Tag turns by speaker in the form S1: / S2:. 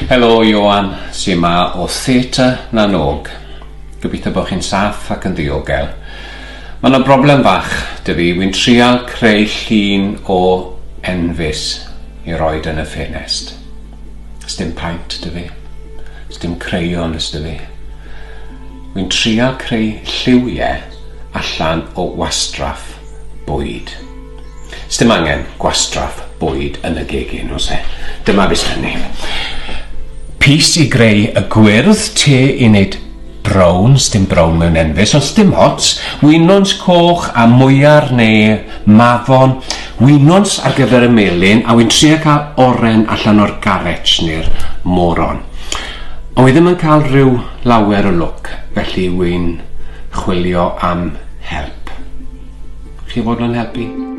S1: Helo, Ioan, sy'n ma o Theatr Nanog. Gobeithio bod chi'n saff ac yn ddiogel. Mae yna broblem fach, dy fi. Wy'n trial creu llun o enfys i roed yn y ffenest. Sdim paint, dy fi. Sdim creion, dy fi. Wy'n trial creu lliwiau allan o wastraff bwyd. Sdim angen gwastraff bwyd yn y gegin, os e. Dyma beth hynny. Pys i greu y gwyrdd, te i wneud brown, sdim brown mewn enfys, ond sdim hots, wynons coch a mwyar neu mafon, wynons ar gyfer y melyn, a wy'n trio cael oren allan o'r garage neu'r moron. Ond wy ddim yn cael rhyw lawer o look, felly wy'n chwilio am help. Chi fod yn helpu?